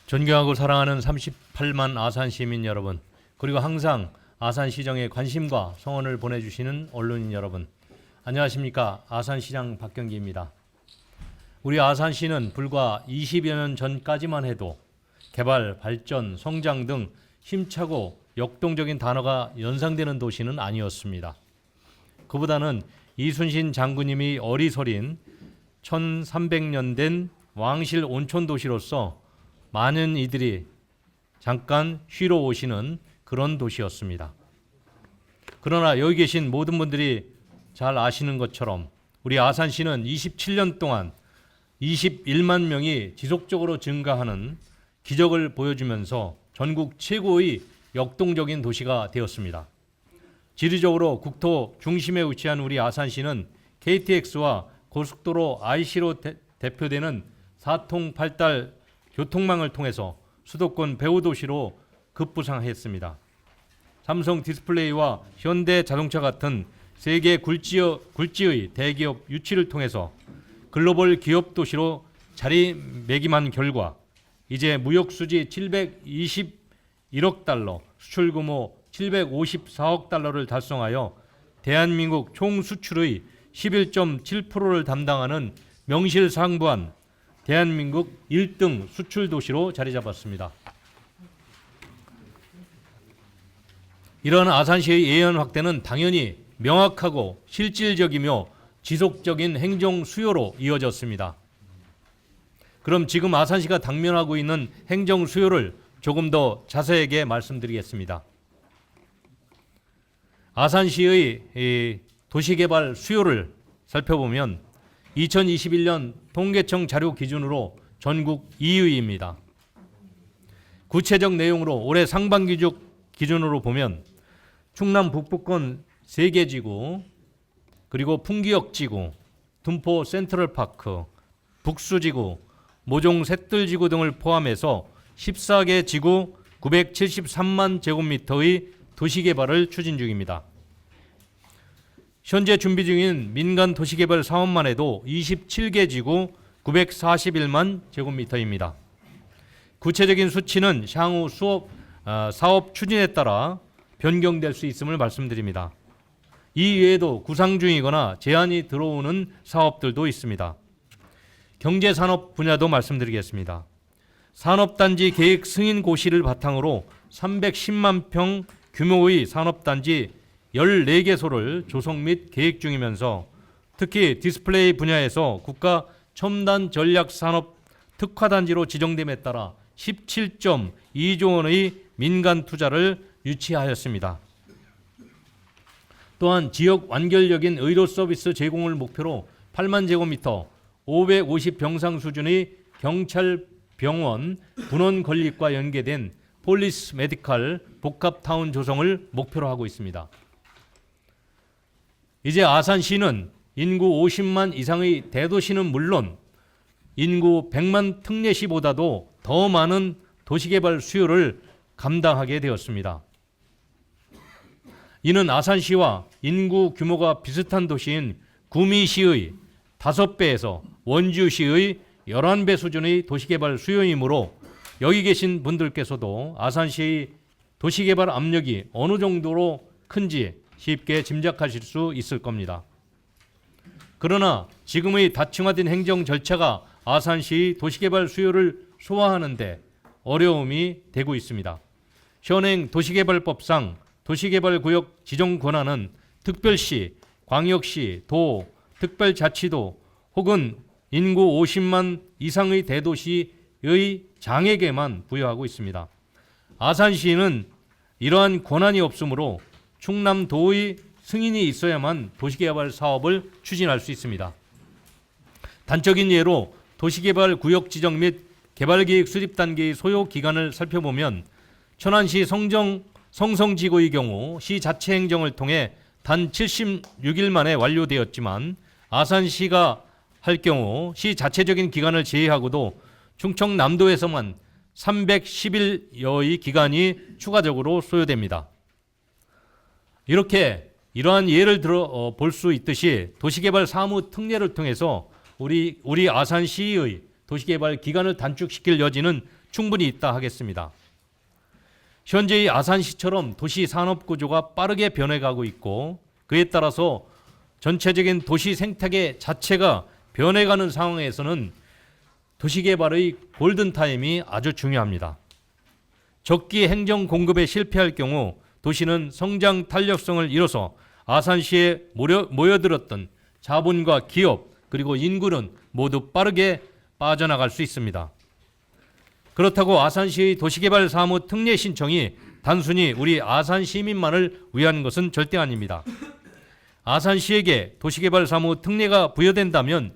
존경하고 사랑하는 38만 아산 시민 여러분, 그리고 항상 아산시정에 관심과 성원을 보내주시는 언론인 여러분, 안녕하십니까. 아산시장 박경기입니다. 우리 아산시는 불과 20여 년 전까지만 해도 개발, 발전, 성장 등 힘차고 역동적인 단어가 연상되는 도시는 아니었습니다. 그보다는 이순신 장군님이 어리서린 1300년 된 왕실 온천 도시로서 많은 이들이 잠깐 쉬러 오시는 그런 도시였습니다. 그러나 여기 계신 모든 분들이 잘 아시는 것처럼 우리 아산시는 27년 동안 21만 명이 지속적으로 증가하는 기적을 보여주면서 전국 최고의 역동적인 도시가 되었습니다. 지리적으로 국토 중심에 위치한 우리 아산시는 KTX와 고속도로 IC로 대표되는 4통8딸 교통망을 통해서 수도권 배후도시로 급부상했습니다. 삼성 디스플레이와 현대자동차 같은 세계 굴지의 대기업 유치를 통해서 글로벌 기업 도시로 자리매김한 결과 이제 무역수지 721억 달러, 수출 규모 754억 달러를 달성하여 대한민국 총 수출의 11.7%를 담당하는 명실상부한 대한민국 1등 수출 도시로 자리 잡았습니다. 이러한 아산시의 예연 확대는 당연히 명확하고 실질적이며 지속적인 행정 수요로 이어졌습니다. 그럼 지금 아산시가 당면하고 있는 행정 수요를 조금 더 자세하게 말씀드리겠습니다. 아산시의 도시개발 수요를 살펴보면 2021년 통계청 자료 기준으로 전국 2위입니다. 구체적 내용으로 올해 상반기 기준으로 보면 충남 북부권 3개 지구, 그리고 풍기역지구, 둔포 센트럴파크, 북수지구, 모종 셋들지구 등을 포함해서 14개 지구 973만 제곱미터의 도시개발을 추진 중입니다. 현재 준비 중인 민간 도시개발 사업만 해도 27개 지구 941만 제곱미터입니다. 구체적인 수치는 향후 사업 추진에 따라 변경될 수 있음을 말씀드립니다. 이 외에도 구상 중이거나 제안이 들어오는 사업들도 있습니다. 경제산업 분야도 말씀드리겠습니다. 산업단지 계획 승인 고시를 바탕으로 310만 평 규모의 산업단지 14개소를 조성 및 계획 중이면서 특히 디스플레이 분야에서 국가 첨단 전략산업 특화단지로 지정됨에 따라 17.2조 원의 민간 투자를 유치하였습니다. 또한 지역 완결적인 의료 서비스 제공을 목표로 8만 제곱미터 550병상 수준의 경찰병원 분원 건립과 연계된 폴리스 메디칼 복합타운 조성을 목표로 하고 있습니다. 이제 아산시는 인구 50만 이상의 대도시는 물론 인구 100만 특례시보다도 더 많은 도시개발 수요를 감당하게 되었습니다. 이는 아산시와 인구 규모가 비슷한 도시인 구미시의 5배에서 원주시의 11배 수준의 도시개발 수요이므로 여기 계신 분들께서도 아산시의 도시개발 압력이 어느 정도로 큰지 쉽게 짐작하실 수 있을 겁니다. 그러나 지금의 다층화된 행정 절차가 아산시의 도시개발 수요를 소화하는 데 어려움이 되고 있습니다. 현행 도시개발법상 도시개발구역 지정 권한은 특별시, 광역시, 도, 특별자치도 혹은 인구 50만 이상의 대도시의 장에게만 부여하고 있습니다. 아산시는 이러한 권한이 없으므로 충남도의 승인이 있어야만 도시개발 사업을 추진할 수 있습니다. 단적인 예로 도시개발 구역 지정 및 개발계획 수립 단계의 소요 기간을 살펴보면 천안시 성성지구의 경우 시 자체 행정을 통해 단 76일 만에 완료되었지만 아산시가 할 경우 시 자체적인 기간을 제외하고도 충청남도에서만 310일여의 기간이 추가적으로 소요됩니다. 이러한 예를 들어 볼 수 있듯이 도시개발 사무 특례를 통해서 우리 아산시의 도시개발 기간을 단축시킬 여지는 충분히 있다 하겠습니다. 현재의 아산시처럼 도시 산업 구조가 빠르게 변해가고 있고 그에 따라서 전체적인 도시 생태계 자체가 변해가는 상황에서는 도시개발의 골든타임이 아주 중요합니다. 적기 행정 공급에 실패할 경우 도시는 성장 탄력성을 잃어서 아산시에 모여들었던 자본과 기업 그리고 인구는 모두 빠르게 빠져나갈 수 있습니다. 그렇다고 아산시의 도시개발 사무 특례 신청이 단순히 우리 아산 시민만을 위한 것은 절대 아닙니다. 아산시에게 도시개발 사무 특례가 부여된다면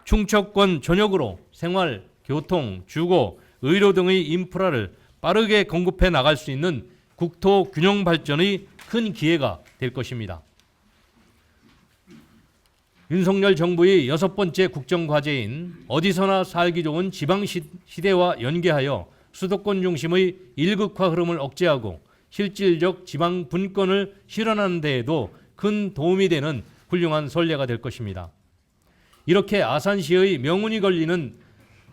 충청권 전역으로 생활, 교통, 주거, 의료 등의 인프라를 빠르게 공급해 나갈 수 있는 국토 균형 발전의 큰 기회가 될 것입니다. 윤석열 정부의 6번째 국정과제인 어디서나 살기 좋은 지방시대와 연계하여 수도권 중심의 일극화 흐름을 억제하고 실질적 지방 분권을 실현하는 데에도 큰 도움이 되는 훌륭한 선례가 될 것입니다. 이렇게 아산시의 명운이 걸리는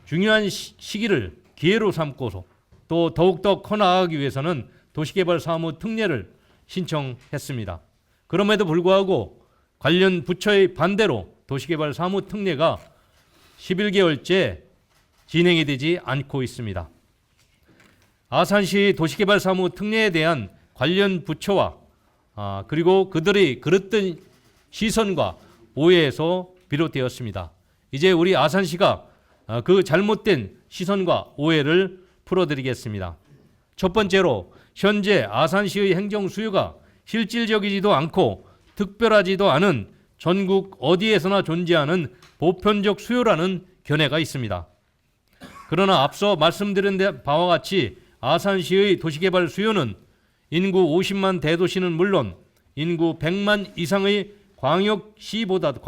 중요한 시기를 기회로 삼고서 또 더욱더 커나가기 위해서는 도시개발 사무 특례를 신청했습니다. 그럼에도 불구하고 관련 부처의 반대로 도시개발 사무 특례가 11개월째 진행이 되지 않고 있습니다. 아산시 도시개발 사무 특례에 대한 관련 부처와 그리고 그들의 그릇된 시선과 오해에서 비롯되었습니다. 이제 우리 아산시가 그 잘못된 시선과 오해를 풀어드리겠습니다. 첫 번째로 현재 아산시의 행정 수요가 실질적이지도 않고 특별하지도 않은 전국 어디에서나 존재하는 보편적 수요라는 견해가 있습니다. 그러나 앞서 말씀드린 바와 같이 아산시의 도시개발 수요는 인구 50만 대도시는 물론 인구 100만 이상의 광역도시보다도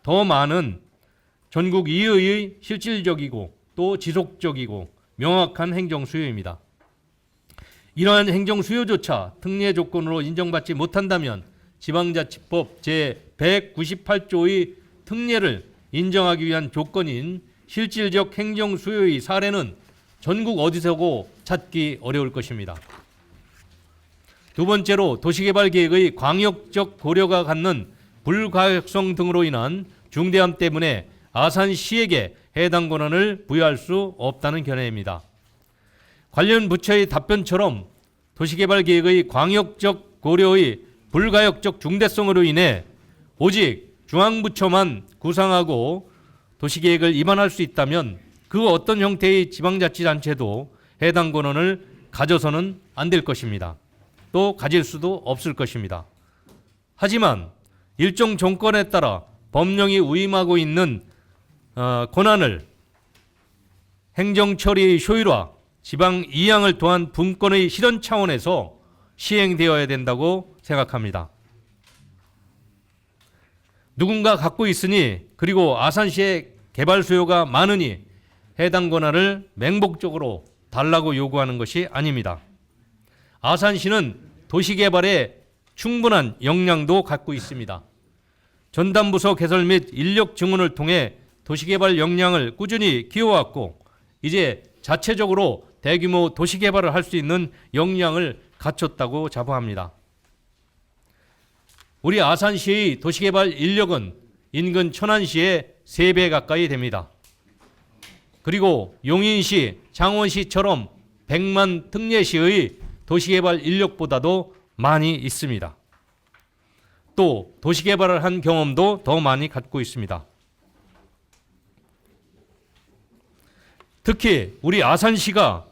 더 많은 전국 이외의 실질적이고 또 지속적이고 명확한 행정 수요입니다. 이러한 행정 수요조차 특례 조건으로 인정받지 못한다면 지방자치법 제198조의 특례를 인정하기 위한 조건인 실질적 행정 수요의 사례는 전국 어디서고 찾기 어려울 것입니다. 두 번째로 도시개발 계획의 광역적 고려가 갖는 불가역성 등으로 인한 중대함 때문에 아산시에게 해당 권한을 부여할 수 없다는 견해입니다. 관련 부처의 답변처럼 도시개발 계획의 광역적 고려의 불가역적 중대성으로 인해 오직 중앙부처만 구상하고 도시계획을 입안할 수 있다면 그 어떤 형태의 지방자치단체도 해당 권한을 가져서는 안 될 것입니다. 또 가질 수도 없을 것입니다. 하지만 일정 정권에 따라 법령이 위임하고 있는 권한을 행정처리의 효율화, 지방 이양을 도한 분권의 실현 차원에서 시행되어야 된다고 생각합니다. 누군가 갖고 있으니 그리고 아산시의 개발 수요가 많으니 해당 권한을 맹목적으로 달라고 요구하는 것이 아닙니다. 아산시는 도시개발에 충분한 역량도 갖고 있습니다. 전담부서 개설 및 인력 증원을 통해 도시개발 역량을 꾸준히 키워왔고 이제 자체적으로 대규모 도시개발을 할 수 있는 역량을 갖췄다고 자부합니다. 우리 아산시의 도시개발 인력은 인근 천안시의 3배 가까이 됩니다. 그리고 용인시, 창원시처럼 100만 특례시의 도시개발 인력보다도 많이 있습니다. 또 도시개발을 한 경험도 더 많이 갖고 있습니다. 특히 우리 아산시가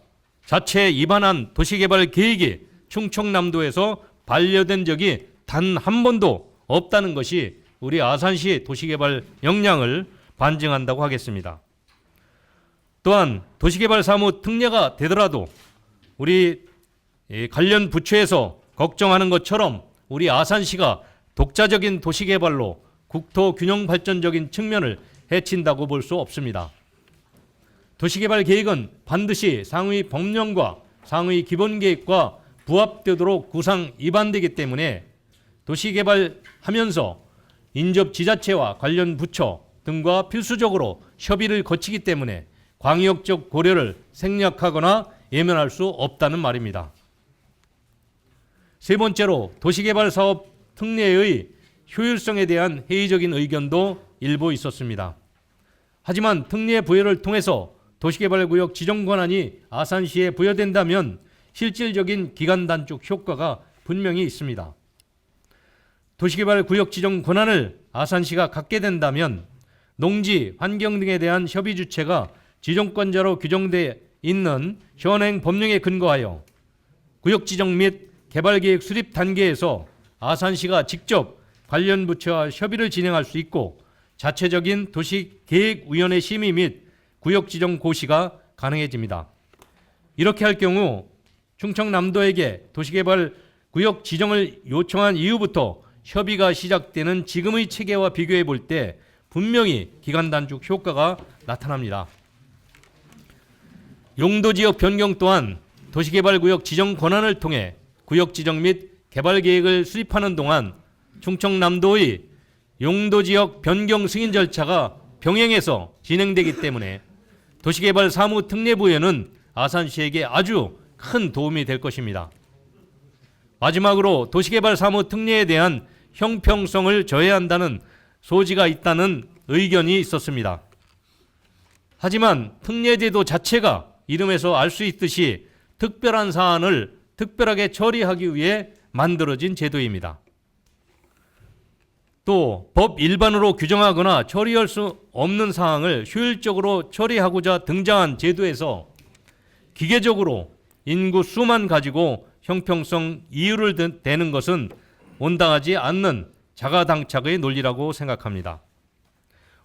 자체 입안한 도시개발 계획이 충청남도에서 반려된 적이 단 한 번도 없다는 것이 우리 아산시 도시개발 역량을 반증한다고 하겠습니다. 또한 도시개발 사무 특례가 되더라도 우리 관련 부처에서 걱정하는 것처럼 우리 아산시가 독자적인 도시개발로 국토 균형 발전적인 측면을 해친다고 볼 수 없습니다. 도시개발 계획은 반드시 상위 법령과 상위 기본계획과 부합되도록 구상 입안되기 때문에 도시개발하면서 인접 지자체와 관련 부처 등과 필수적으로 협의를 거치기 때문에 광역적 고려를 생략하거나 예면할 수 없다는 말입니다. 세 번째로 도시개발 사업 특례의 효율성에 대한 회의적인 의견도 일부 있었습니다. 하지만 특례 부여를 통해서 도시개발구역 지정 권한이 아산시에 부여된다면 실질적인 기간 단축 효과가 분명히 있습니다. 도시개발구역 지정 권한을 아산시가 갖게 된다면 농지, 환경 등에 대한 협의 주체가 지정권자로 규정돼 있는 현행 법령에 근거하여 구역 지정 및 개발계획 수립 단계에서 아산시가 직접 관련 부처와 협의를 진행할 수 있고 자체적인 도시계획위원회 심의 및 구역지정 고시가 가능해집니다. 이렇게 할 경우 충청남도에게 도시개발 구역 지정을 요청한 이후부터 협의가 시작되는 지금의 체계와 비교해 볼 때 분명히 기간 단축 효과가 나타납니다. 용도지역 변경 또한 도시개발구역 지정 권한을 통해 구역지정 및 개발계획을 수립하는 동안 충청남도의 용도지역 변경 승인 절차가 병행해서 진행되기 때문에 도시개발 사무 특례 부여는 아산시에게 아주 큰 도움이 될 것입니다. 마지막으로 도시개발 사무 특례에 대한 형평성을 저해한다는 소지가 있다는 의견이 있었습니다. 하지만 특례제도 자체가 이름에서 알 수 있듯이 특별한 사안을 특별하게 처리하기 위해 만들어진 제도입니다. 또 법 일반으로 규정하거나 처리할 수 없는 사항을 효율적으로 처리하고자 등장한 제도에서 기계적으로 인구 수만 가지고 형평성 이유를 대는 것은 온당하지 않는 자가당착의 논리라고 생각합니다.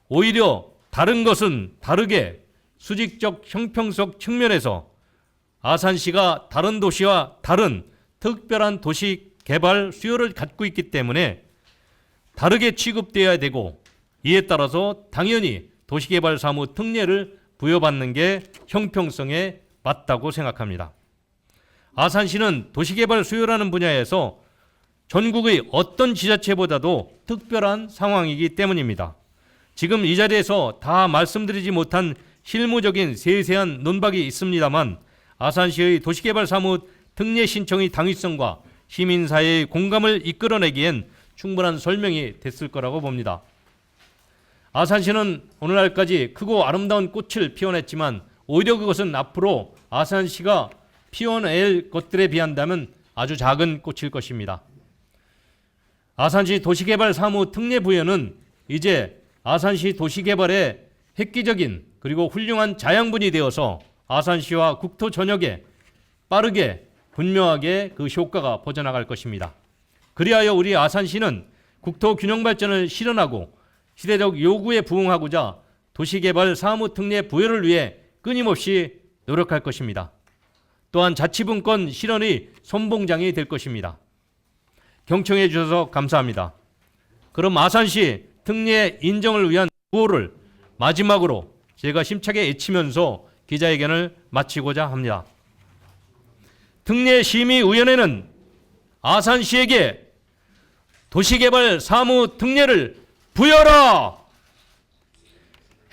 오히려 다른 것은 다르게 수직적 형평성 측면에서 아산시가 다른 도시와 다른 특별한 도시 개발 수요를 갖고 있기 때문에 다르게 취급되어야 되고 이에 따라서 당연히 도시개발 사무 특례를 부여받는 게 형평성에 맞다고 생각합니다. 아산시는 도시개발 수요라는 분야에서 전국의 어떤 지자체보다도 특별한 상황이기 때문입니다. 지금 이 자리에서 다 말씀드리지 못한 실무적인 세세한 논박이 있습니다만 아산시의 도시개발 사무 특례 신청의 당위성과 시민사회의 공감을 이끌어내기엔 충분한 설명이 됐을 거라고 봅니다. 아산시는 오늘날까지 크고 아름다운 꽃을 피워냈지만 오히려 그것은 앞으로 아산시가 피워낼 것들에 비한다면 아주 작은 꽃일 것입니다. 아산시 도시개발 사무 특례 부여는 이제 아산시 도시개발의 획기적인 그리고 훌륭한 자양분이 되어서 아산시와 국토 전역에 빠르게 분명하게 그 효과가 퍼져나갈 것입니다. 그리하여 우리 아산시는 국토 균형 발전을 실현하고 시대적 요구에 부응하고자 도시개발 사무특례 부여를 위해 끊임없이 노력할 것입니다. 또한 자치분권 실현의 선봉장이 될 것입니다. 경청해 주셔서 감사합니다. 그럼 아산시 특례 인정을 위한 구호를 마지막으로 제가 심차게 외치면서 기자회견을 마치고자 합니다. 특례심의위원회는 아산시에게 도시개발 사무 특례를 부여하라!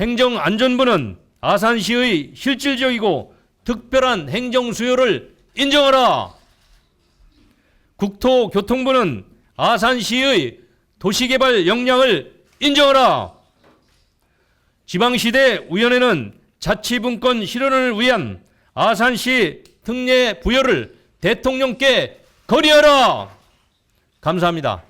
행정안전부는 아산시의 실질적이고 특별한 행정수요를 인정하라! 국토교통부는 아산시의 도시개발 역량을 인정하라! 지방시대위원회는 자치분권 실현을 위한 아산시 특례 부여를 대통령께 건의하라! 감사합니다.